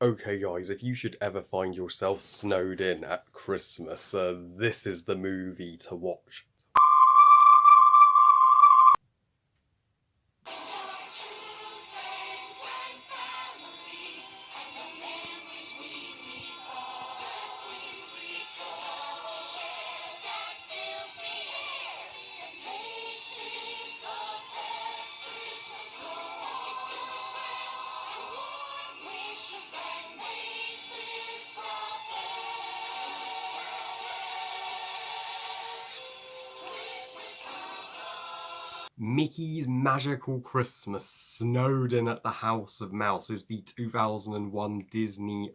Okay, guys, if you should ever find yourself snowed in at Christmas, this is the movie to watch. Mickey's Magical Christmas Snowed In at the House of Mouse is the 2001 Disney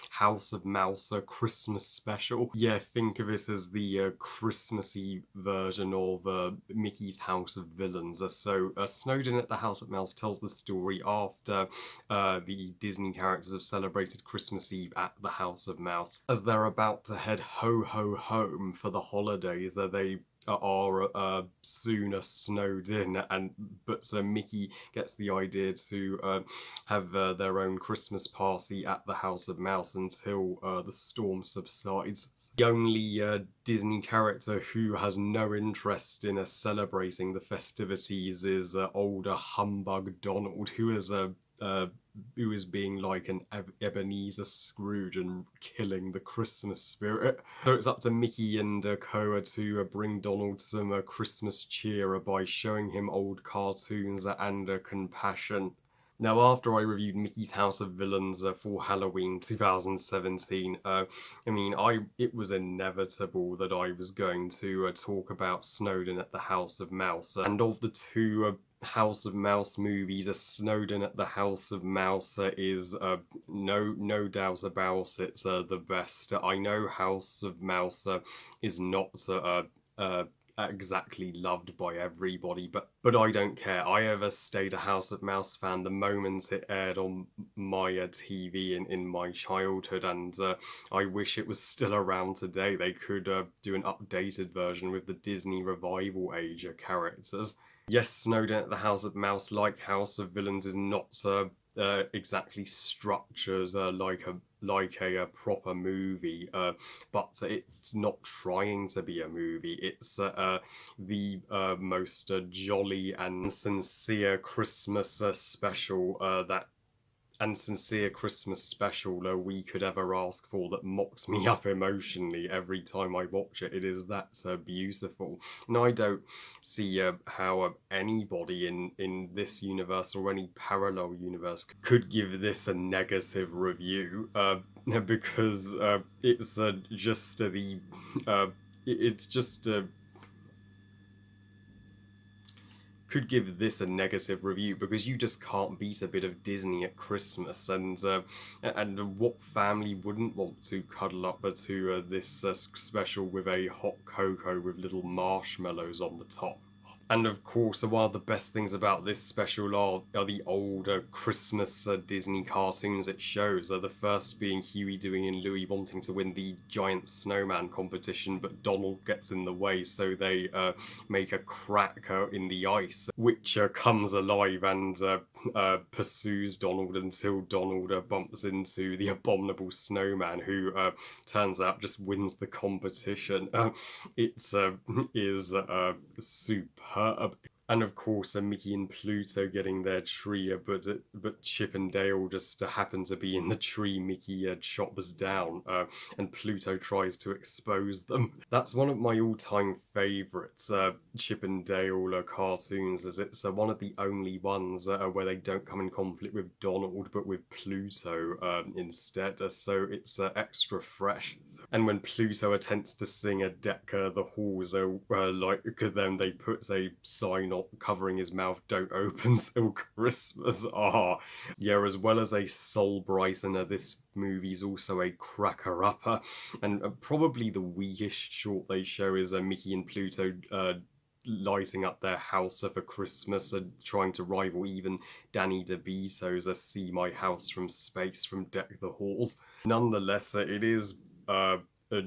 House of Mouse Christmas special. Yeah, think of it as the Christmassy version of Mickey's House of Villains. Snowed In at the House of Mouse tells the story after the Disney characters have celebrated Christmas Eve at the House of Mouse. As they're about to head ho ho home for the holidays, they are sooner snowed in, but Mickey gets the idea to have their own Christmas party at the House of Mouse until the storm subsides. The only Disney character who has no interest in celebrating the festivities is older humbug Donald, who is being like an Ebenezer Scrooge and killing the Christmas spirit. So it's up to Mickey and Koa to bring Donald some Christmas cheer by showing him old cartoons and compassion. Now, after I reviewed Mickey's House of Villains for Halloween 2017, it was inevitable that I was going to talk about Snowed In at the House of Mouse. And of the two House of Mouse movies, Snowed In at the House of Mouse is no doubt about it the best. I know House of Mouse is not exactly loved by everybody, but I don't care. I ever stayed a House of Mouse fan the moment it aired on my TV in my childhood, and I wish it was still around today. They could do an updated version with the Disney Revival age characters. Yes, Snowden at the House of Mouse, like House of Villains, is not exactly structured like a proper movie, but it's not trying to be a movie. It's the most jolly and sincere Christmas special that and sincere Christmas special we could ever ask for, that mocks me up emotionally every time I watch it. It is that beautiful. And I don't see how anybody in this universe or any parallel universe could give this a negative review, because it's just the it's just could give this a negative review, because you just can't beat a bit of Disney at Christmas, and what family wouldn't want to cuddle up to this special with a hot cocoa with little marshmallows on the top? And of course, one of the best things about this special are the older Christmas Disney cartoons it shows. The first being Huey, Dewey, and Louie wanting to win the giant snowman competition, but Donald gets in the way, so they make a crack in the ice, which comes alive and pursues Donald until Donald bumps into the abominable snowman, who turns out just wins the competition. It is superb. And of course, Mickey and Pluto getting their tree, but Chip and Dale just happen to be in the tree Mickey chops down, and Pluto tries to expose them. That's one of my all-time favourites, Chip and Dale cartoons, as it's one of the only ones where they don't come in conflict with Donald, but with Pluto instead. So it's extra fresh. And when Pluto attempts to sing a Deck the Halls, then they put a sign on covering his mouth, "Don't open till Christmas." Yeah, as well as a soul brightener, this movie's also a cracker upper, and probably the weakest short they show is Mickey and Pluto lighting up their house for Christmas and trying to rival even Danny DeVito's "See My House from Space" from Deck the Halls. Nonetheless, it is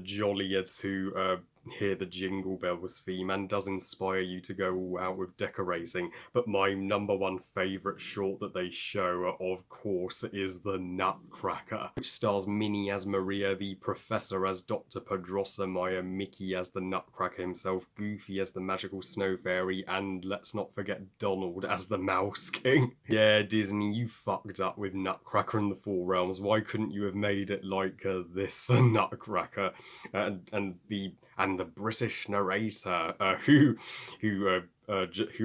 jollier to hear the Jingle Bells theme and does inspire you to go all out with decorating. But my number one favourite short that they show, of course, is the Nutcracker, which stars Minnie as Maria, the Professor as Dr. Pedrossomeyer, Mickey as the Nutcracker himself, Goofy as the Magical Snow Fairy, and let's not forget Donald as the Mouse King. Yeah, Disney, you fucked up with Nutcracker in the Four Realms. Why couldn't you have made it like this Nutcracker? And the British narrator who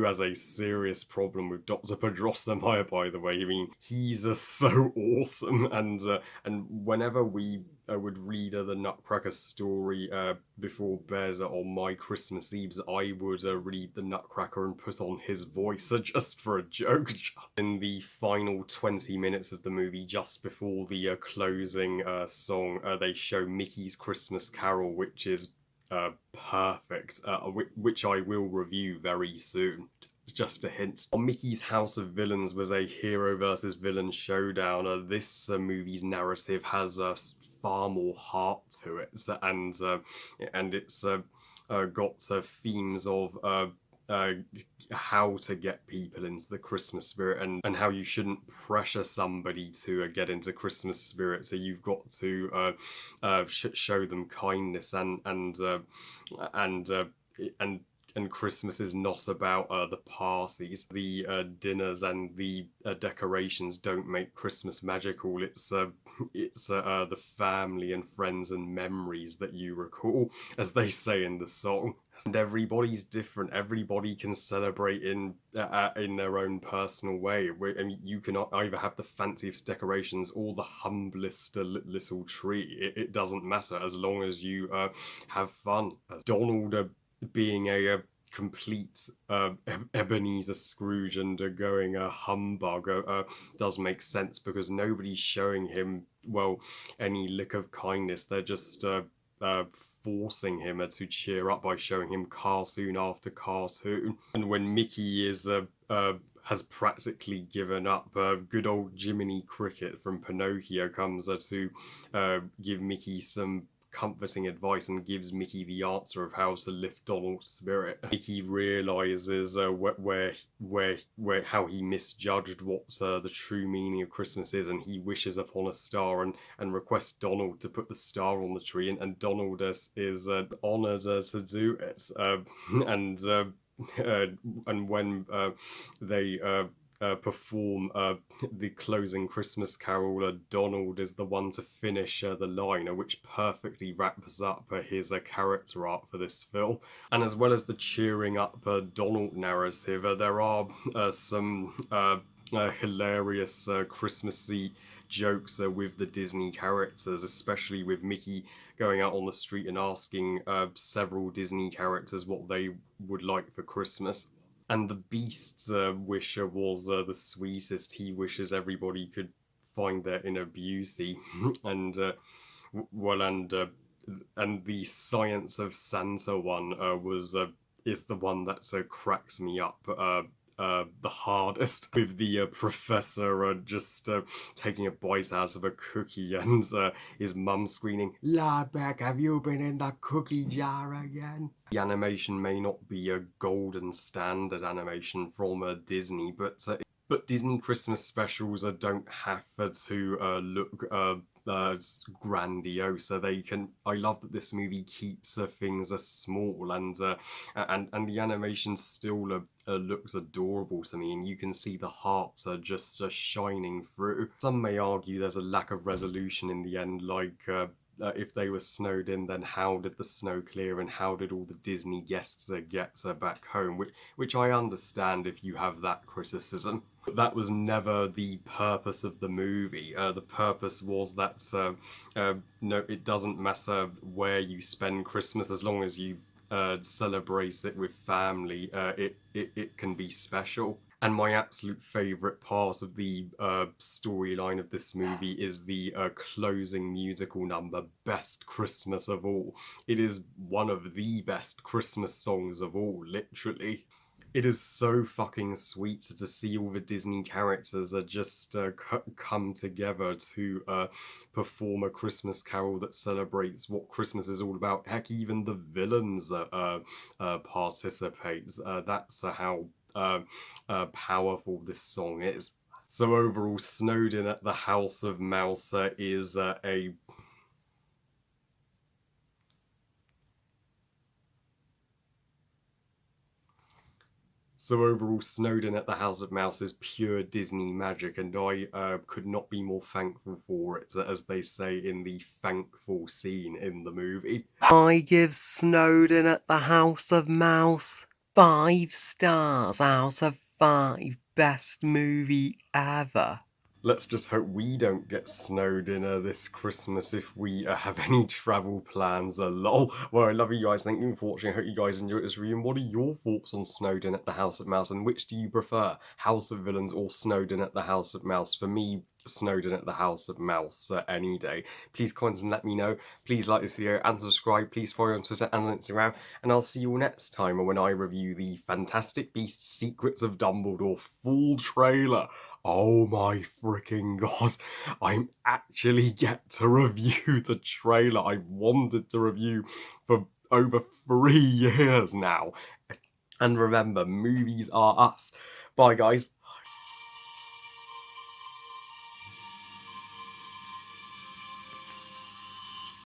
has a serious problem with Dr. Pedrossomeyer, by the way. I mean, he's so awesome, and whenever we would read the Nutcracker story before bed on my Christmas Eves, I would read the Nutcracker and put on his voice just for a joke. In the final 20 minutes of the movie, just before the closing song, they show Mickey's Christmas Carol, which is perfect, which I will review very soon. Just a hint. Mickey's House of Villains was a hero versus villain showdown. This movie's narrative has far more heart to it, and it's got themes of uh, how to get people into the Christmas spirit, and how you shouldn't pressure somebody to get into Christmas spirit. So you've got to show them kindness, and and and Christmas is not about the parties, the dinners, and the decorations don't make Christmas magical. It's the family and friends and memories that you recall, as they say in the song. And everybody's different. Everybody can celebrate in their own personal way. I mean, you can either have the fanciest decorations or the humblest little tree. It doesn't matter as long as you have fun. Donald being a complete Ebenezer Scrooge and going a humbug does make sense, because nobody's showing him, well, any lick of kindness. They're just forcing him to cheer up by showing him cartoon after cartoon. And when Mickey has practically given up, good old Jiminy Cricket from Pinocchio comes to give Mickey some comforting advice and gives Mickey the answer of how to lift Donald's spirit. Mickey realizes where how he misjudged what the true meaning of Christmas is, and he wishes upon a star and requests Donald to put the star on the tree, and Donald is honored to do it. And and when they perform the closing Christmas Carol, Donald is the one to finish the line, which perfectly wraps up his character arc for this film. And as well as the cheering up Donald narrative, there are some hilarious Christmassy jokes with the Disney characters, especially with Mickey going out on the street and asking several Disney characters what they would like for Christmas. And the Beast's wish was the sweetest. He wishes everybody could find their inner beauty, and well, and the Science of Santa one is the one that cracks me up the hardest, with the professor just taking a bite out of a cookie, and his mum screaming, "Lad Beck, have you been in the cookie jar again?" The animation may not be a golden standard animation from Disney, but Disney Christmas specials don't have to look grandiose. So they can. I love that this movie keeps things small, and the animation still looks adorable to me, and you can see the hearts are just shining through. Some may argue there's a lack of resolution in the end, like if they were snowed in, then how did the snow clear, and how did all the Disney guests get back home? Which I understand if you have that criticism. But that was never the purpose of the movie. The purpose was that no, it doesn't matter where you spend Christmas, as long as you celebrate it with family, it can be special. And my absolute favourite part of the storyline of this movie is the closing musical number, Best Christmas of All. It is one of the best Christmas songs of all, literally. It is so fucking sweet to see all the Disney characters just come together to perform a Christmas carol that celebrates what Christmas is all about. Heck, even the villains participates. That's how powerful this song is. So overall, Snowden at the House of Mouse is a So overall, Snowden at the House of Mouse is pure Disney magic, and I could not be more thankful for it, as they say in the thankful scene in the movie. I give Snowden at the House of Mouse 5 stars out of 5. Best movie ever. Let's just hope we don't get snowed in this Christmas if we have any travel plans. Lol. Well, I love you guys. Thank you for watching. I hope you guys enjoyed this review. And what are your thoughts on Snowden at the House of Mouse? And which do you prefer, House of Villains or Snowden at the House of Mouse? For me, Snowden at the House of Mouse any day. Please comment and let me know. Please like this video and subscribe. Please follow on Twitter and on Instagram. And I'll see you all next time when I review the Fantastic Beasts Secrets of Dumbledore full trailer. Oh my freaking god, I actually get to review the trailer I wanted to review for over 3 years now. And remember, movies are us. Bye guys.